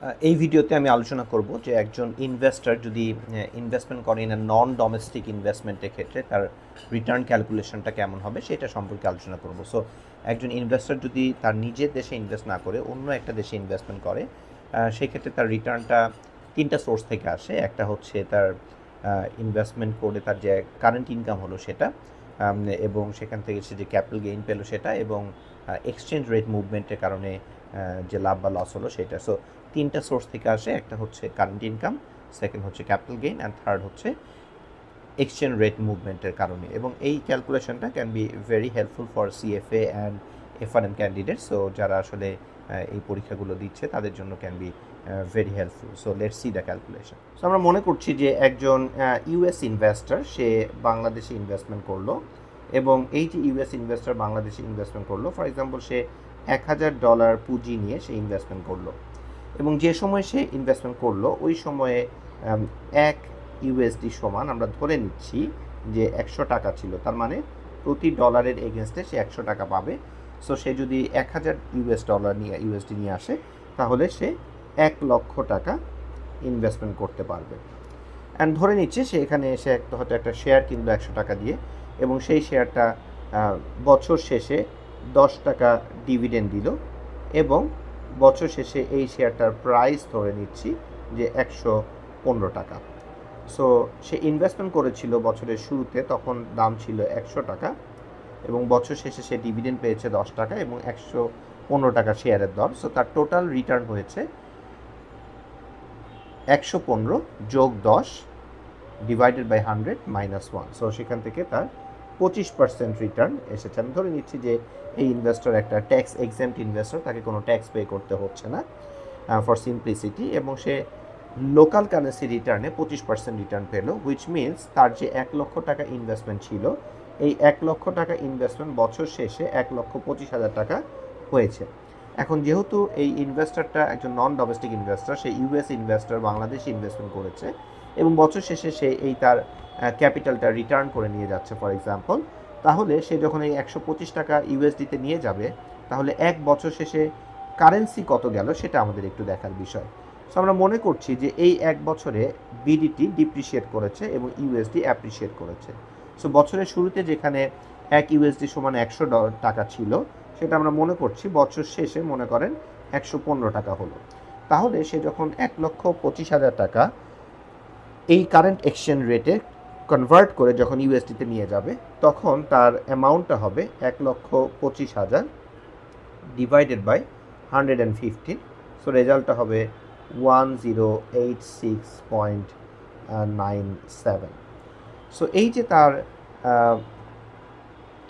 এই ভিডিওতে আমি আলোচনা করব যে একজন ইনভেস্টর যদি ইনভেস্টমেন্ট করে ইন নন ডোমেস্টিক ইনভেস্টমেন্টের ক্ষেত্রে তার রিটার্ন ক্যালকুলেশনটা কেমন হবে সেটা সম্পর্কে আলোচনা করব। সো একজন ইনভেস্টর যদি তার নিজের দেশে ইনভেস্ট না করে অন্য একটা দেশে ইনভেস্টমেন্ট করে, সেক্ষেত্রে তার রিটার্নটা তিনটা সোর্স থেকে আসে। একটা হচ্ছে তার ইনভেস্টমেন্ট করে তার যে কারেন্ট ইনকাম হলো সেটা, এবং সেখান থেকে সে যে ক্যাপিটাল গেইন পেলো সেটা, এবং এক্সচেঞ্জ রেট মুভমেন্টের কারণে যে লাভ বা লস হলো সেটা। সো তিনটা সোর্স থেকে আসে, একটা হচ্ছে কারেন্ট ইনকাম, সেকেন্ড হচ্ছে ক্যাপিটাল গেইন, অ্যান্ড থার্ড হচ্ছে এক্সচেঞ্জ রেট মুভমেন্টের কারণে। এবং এই ক্যালকুলেশনটা can be very helpful for CFA and FRM candidate. So যারা আসলে এই পরীক্ষাগুলো দিচ্ছে তাদের জন্য can be very helpful. So let's see the calculation. So আমরা মনে করছি যে একজন ইউএস ইনভেস্টর সে বাংলাদেশে ইনভেস্টমেন্ট করলো, এবং এই যে ইউএস ইনভেস্টর বাংলাদেশে ইনভেস্টমেন্ট করলো, ফর এক্সাম্পল সে $1000 পুঁজি নিয়ে সে ইনভেস্টমেন্ট করলো, এবং যে সময় সে ইনভেস্টমেন্ট করলো ওই সময়ে এক ইউএসডি সমান আমরা ধরে নিচ্ছি যে 100 টাকা ছিল, তার মানে প্রতি ডলারের এগেনস্টে সে 100 টাকা পাবে। সো সে যদি $1000 ইউএসডি নিয়ে আসে তাহলে সে 1,00,000 টাকা ইনভেস্টমেন্ট করতে পারবে। অ্যান্ড ধরে নিচ্ছে সে এখানে এসে হয়তো একটা শেয়ার কিনলো 100 টাকা দিয়ে, এবং সেই শেয়ারটা বছর শেষে 10 টাকা ডিভিডেন্ড দিল, এবং বছর শেষে এই শেয়ারটার প্রাইস ধরে নিচ্ছি যে 115 টাকা। সো সে ইনভেস্টমেন্ট করেছিল বছরের শুরুতে, তখন দাম ছিল 100 টাকা, এবং বছর শেষে সে ডিভিডেন্ড পেয়েছে 10 টাকা এবং 115 টাকা শেয়ারের দর। সো তার টোটাল রিটার্ন হয়েছে 115 যোগ 10 ডিভাইডেড বাই 100 মাইনাস 1। সো সেখান থেকে তার 25% রিটার্ন এসেছে। আমি ধরে নিচ্ছি যে এই ইনভেস্টর একটা ট্যাক্স এক্সেম্পট ইনভেস্টর, তাকে কোনো ট্যাক্স পে করতে হচ্ছে না ফর সিম্পলিসিটি, এবং সে লোকাল কারেন্সি রিটার্নে 25% রিটার্ন পেল, হুইচ মিনস তার যে 1,00,000 টাকা ইনভেস্টমেন্ট ছিল, এই 1,00,000 টাকা ইনভেস্টমেন্ট বছর শেষে 1,25,000 টাকা হয়েছে। এখন যেহেতু এই ইনভেস্টরটা একজন নন ডোমেস্টিক ইনভেস্টর, সে ইউএস ইনভেস্টর বাংলাদেশে ইনভেস্টমেন্ট করেছে, এবং বছর শেষে সে এই তার ক্যাপিটালটা রিটার্ন করে নিয়ে যাচ্ছে ফর এক্সাম্পল, তাহলে সে যখন এই 125 টাকা ইউএসডিতে নিয়ে যাবে, তাহলে এক বছর শেষে কারেন্সি কত গেল সেটা আমাদের একটু দেখার বিষয়। সো আমরা মনে করছি যে এই এক বছরে বিডিটি ডিপ্রিশিয়েট করেছে এবং ইউএসডি অ্যাপ্রিশিয়েট করেছে। সো বছরের শুরুতে যেখানে এক ইউএসডি সমান 100 টাকা ছিল, সেটা আমরা মনে করছি বছর শেষে মনে করেন 115 টাকা হলো। তাহলে সে যখন 1,25,000 টাকা এই কারেন্ট এক্সচেঞ্জ রেটে কনভার্ট করে যখন ইউএসডিতে নিয়ে যাবে, তখন তার অ্যামাউন্টটা হবে 1,25,000 ডিভাইডেড বাই 115। সো রেজাল্টটা হবে 1086.97। সো এই যে তার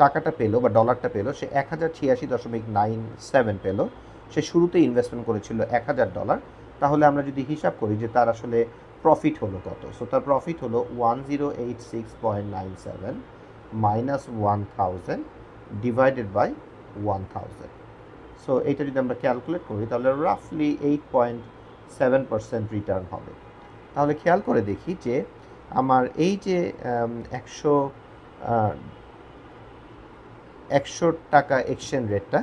টাকাটা পেলো বা ডলারটা পেলো, সে 1086.97 পেলো। সে শুরুতে ইনভেস্টমেন্ট করেছিল $1,000। তাহলে আমরা যদি হিসাব করি যে তার আসলে প্রফিট হলো কত, সো তার প্রফিট হলো 1086.97 মাইনাস 1000 ডিভাইডেড বাই 1000। সো এইটা যদি আমরা ক্যালকুলেট করি তাহলে রাফলি 8.7% রিটার্ন হবে। তাহলে খেয়াল করে দেখি যে আমার এই যে 100 টাকা এক্সচেঞ্জ রেটটা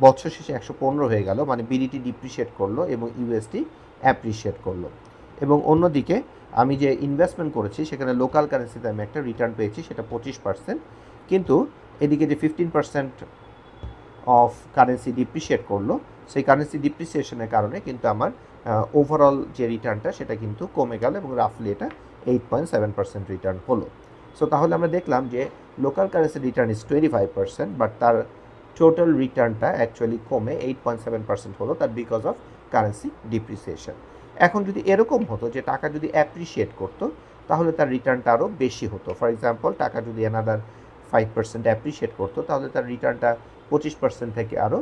বছর শেষে 115 হয়ে গেল, মানে বিডিটি ডিপ্রিশিয়েট করলো এবং ইউএসডি অ্যাপ্রিশিয়েট করলো। এবং অন্যদিকে আমি যে ইনভেস্টমেন্ট করেছি সেখানে লোকাল কারেন্সিতে আমি একটা রিটার্ন পেয়েছি, সেটা 25%, কিন্তু এদিকে যে 15% অফ কারেন্সি ডিপ্রিশিয়েট করলো, সেই কারেন্সি ডিপ্রিসিয়েশনের কারণে কিন্তু আমার ওভারঅল যে রিটার্নটা সেটা কিন্তু কমে গেল, এবং রাফলি এটা 8.7% রিটার্ন হলো। সো তাহলে আমরা দেখলাম যে local currency return is 25%, but তার টোটাল রিটার্নটা অ্যাকচুয়ালি কমে 8.7% হলো, তার বিকজ অফ কারেন্সি ডিপ্রিসিয়েশন। এখন যদি এরকম হতো যে টাকা যদি অ্যাপ্রিশিয়েট করতো, তাহলে তার রিটার্নটা আরও বেশি হতো। ফর এক্সাম্পল, টাকা যদি অ্যানাদার 5% অ্যাপ্রিশিয়েট করতো, তাহলে তার রিটার্নটা 25% থেকে আরও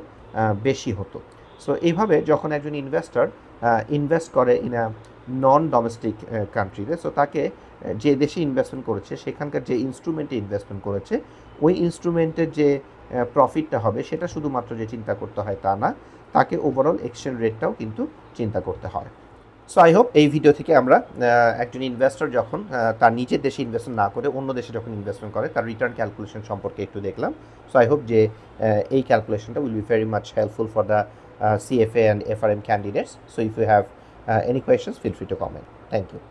বেশি হতো। সো এইভাবে যখন একজন ইনভেস্টর ইনভেস্ট করে ইন আ নন ডোমেস্টিক কান্ট্রিতে, সো তাকে যে দেশে ইনভেস্টমেন্ট করেছে সেখানকার যে ইনস্ট্রুমেন্টে ইনভেস্টমেন্ট করেছে ওই ইনস্ট্রুমেন্টের যে প্রফিটটা হবে সেটা শুধুমাত্র যে চিন্তা করতে হয় তা না, তাকে ওভারঅল এক্সচেঞ্জ রেটটাও কিন্তু চিন্তা করতে হয়। সো আই হোপ এই ভিডিও থেকে আমরা একজন ইনভেস্টর যখন তার নিজের দেশে ইনভেস্টমেন্ট না করে অন্য দেশে যখন ইনভেস্টমেন্ট করে তার রিটার্ন ক্যালকুলেশন সম্পর্কে একটু দেখলাম। সো আই হোপ যে এই ক্যালকুলেশনটা will be very much helpful for the CFA and FRM candidates. So if you have any questions, feel free to comment. Thank you.